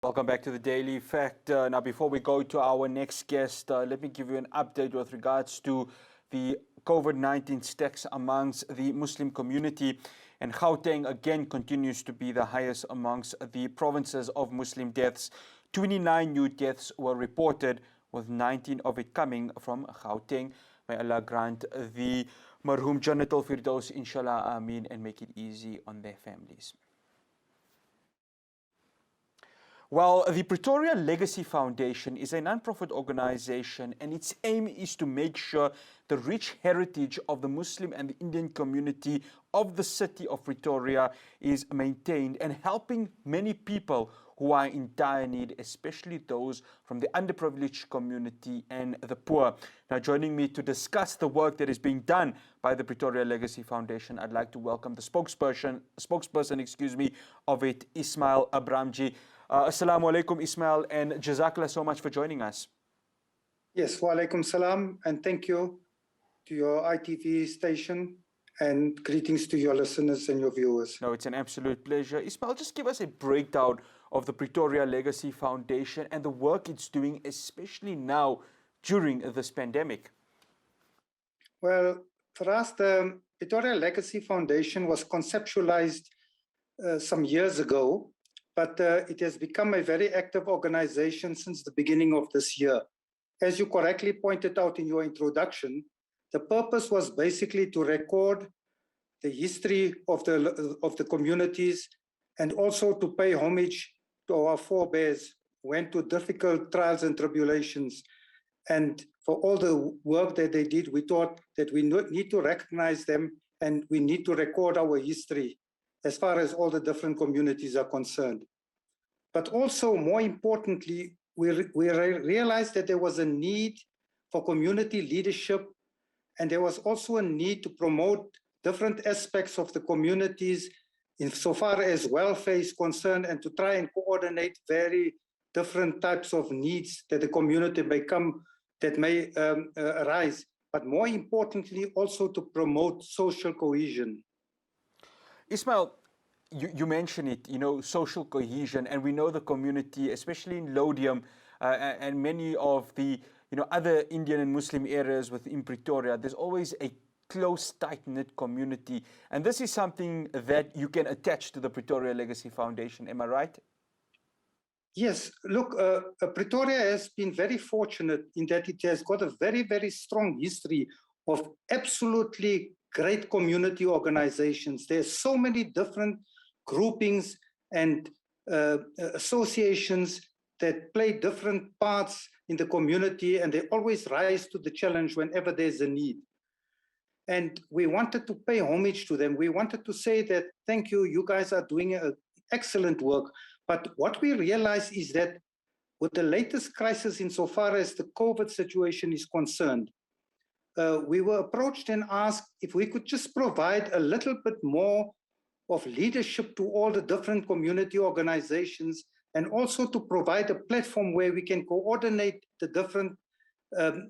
Welcome back to the Daily Fact. Now, before we go to our next guest, let me give you an update with regards to the COVID-19 stacks amongst the Muslim community. And Gauteng again continues to be the highest amongst the provinces of Muslim deaths. 29 new deaths were reported, with 19 of it coming from Gauteng. May Allah grant the marhum Jannatul Firdaus, inshallah, ameen, and make it easy on their families. Well, the Pretoria Legacy Foundation is a non-profit organization, and its aim is to make sure the rich heritage of the Muslim and the Indian community of the city of Pretoria is maintained, and helping many people who are in dire need, especially those from the underprivileged community and the poor. Now, joining me to discuss the work that is being done by the Pretoria Legacy Foundation, I'd like to welcome the spokesperson, of it, ISMAIL ABRAMJEE. Assalamu alaikum, Ismail, and Jazakallah so much for joining us. Yes, wa alaikum salam, and thank you to your ITV station, and greetings to your listeners and your viewers. No, it's an absolute pleasure. Ismail, just give us a breakdown of the Pretoria Legacy Foundation and the work it's doing, especially now during this pandemic. Well, for us, the Pretoria Legacy Foundation was conceptualized some years ago, but it has become a very active organization since the beginning of this year. As you correctly pointed out in your introduction, the purpose was basically to record the history of the communities, and also to pay homage to our forebears who went through difficult trials and tribulations. And for all the work that they did, we thought that we need to recognize them, and we need to record our history as far as all the different communities are concerned. But also, more importantly, we realized that there was a need for community leadership, and there was also a need to promote different aspects of the communities insofar as welfare is concerned, and to try and coordinate very different types of needs that the community may arise. But more importantly, also to promote social cohesion. Ismail, you mentioned it, social cohesion, and we know the community, especially in Lodium and many of the other Indian and Muslim areas within Pretoria, there's always a close, tight-knit community. And this is something that you can attach to the Pretoria Legacy Foundation, am I right? Yes, look, Pretoria has been very fortunate in that it has got a very, very strong history of absolutely great community organizations. There's so many different groupings and associations that play different parts in the community, and they always rise to the challenge whenever there's a need. And we wanted to pay homage to them. We wanted to say that, thank you, you guys are doing excellent work. But what we realized is that with the latest crisis insofar as the COVID situation is concerned, we were approached and asked if we could just provide a little bit more of leadership to all the different community organizations, and also to provide a platform where we can coordinate the different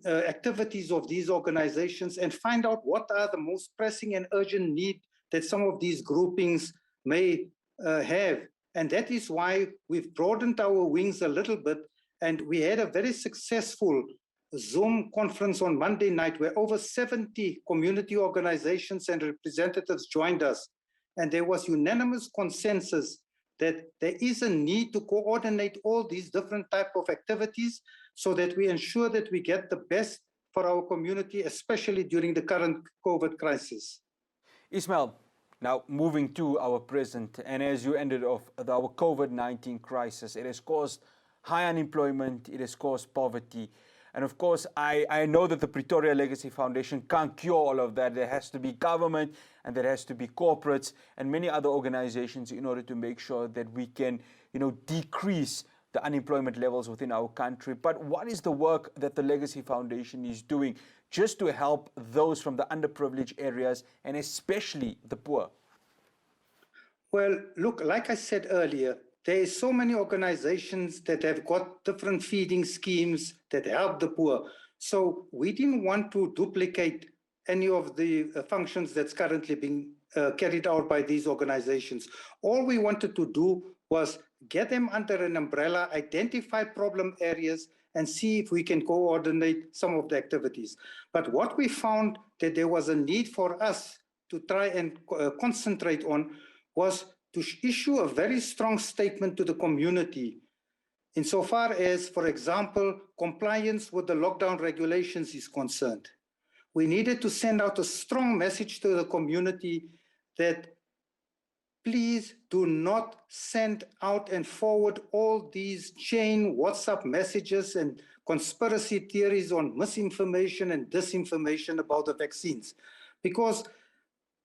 activities of these organizations and find out what are the most pressing and urgent need that some of these groupings may have. And that is why we've broadened our wings a little bit, and we had a very successful Zoom conference on Monday night where over 70 community organizations and representatives joined us. And there was unanimous consensus that there is a need to coordinate all these different types of activities so that we ensure that we get the best for our community, especially during the current COVID crisis. Ismail, now moving to our present, and as you ended off, our COVID-19 crisis, it has caused high unemployment, it has caused poverty. And of course, I know that the Pretoria Legacy Foundation can't cure all of that. There has to be government, and there has to be corporates and many other organizations in order to make sure that we can, decrease the unemployment levels within our country. But what is the work that the Legacy Foundation is doing just to help those from the underprivileged areas, and especially the poor? Well, look, like I said earlier, there are so many organizations that have got different feeding schemes that help the poor. So we didn't want to duplicate any of the functions that's currently being carried out by these organizations. All we wanted to do was get them under an umbrella, identify problem areas, and see if we can coordinate some of the activities. But what we found that there was a need for us to try and concentrate on was to issue a very strong statement to the community insofar as, for example, compliance with the lockdown regulations is concerned. We needed to send out a strong message to the community that please do not send out and forward all these chain WhatsApp messages and conspiracy theories on misinformation and disinformation about the vaccines, because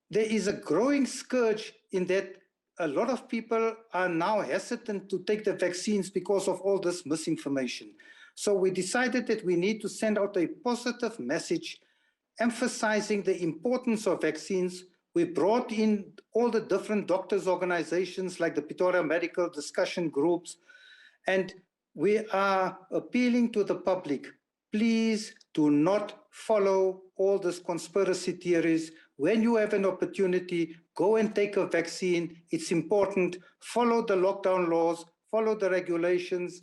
there is a growing scourge in that a lot of people are now hesitant to take the vaccines because of all this misinformation. So we decided that we need to send out a positive message emphasizing the importance of vaccines. We brought in all the different doctors' organizations like the Pretoria Medical Discussion Groups, and we are appealing to the public, please do not follow all these conspiracy theories. When you have an opportunity, go and take a vaccine. It's important. Follow the lockdown laws, follow the regulations,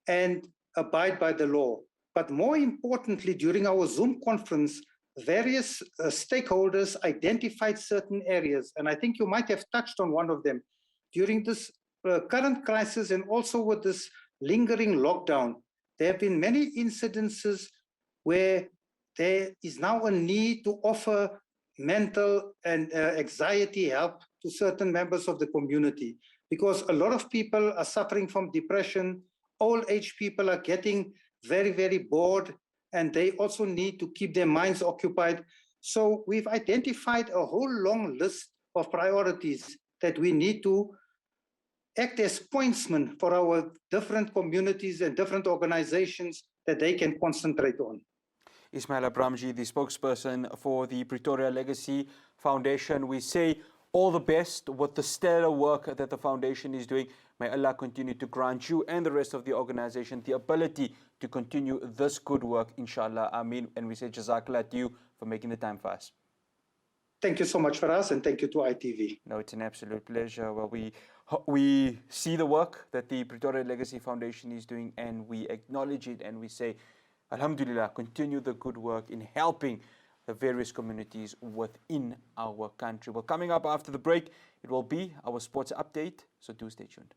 and abide by the law. But more importantly, during our Zoom conference, various stakeholders identified certain areas, and I think you might have touched on one of them. During this current crisis and also with this lingering lockdown, there have been many incidences where there is now a need to offer mental and anxiety help to certain members of the community, because a lot of people are suffering from depression. Old age people are getting very, very bored, and they also need to keep their minds occupied. So we've identified a whole long list of priorities that we need to act as pointsmen for our different communities and different organizations that they can concentrate on. ISMAIL ABRAMJEE, the spokesperson for the Pretoria Legacy Foundation. We say all the best with the stellar work that the foundation is doing. May Allah continue to grant you and the rest of the organization the ability to continue this good work, inshallah. Ameen. And we say Jazakallah to you for making the time for us. Thank you so much for us, and thank you to ITV. No, it's an absolute pleasure. Well, we see the work that the Pretoria Legacy Foundation is doing, and we acknowledge it, and we say, Alhamdulillah, continue the good work in helping the various communities within our country. Well, coming up after the break, it will be our sports update, so do stay tuned.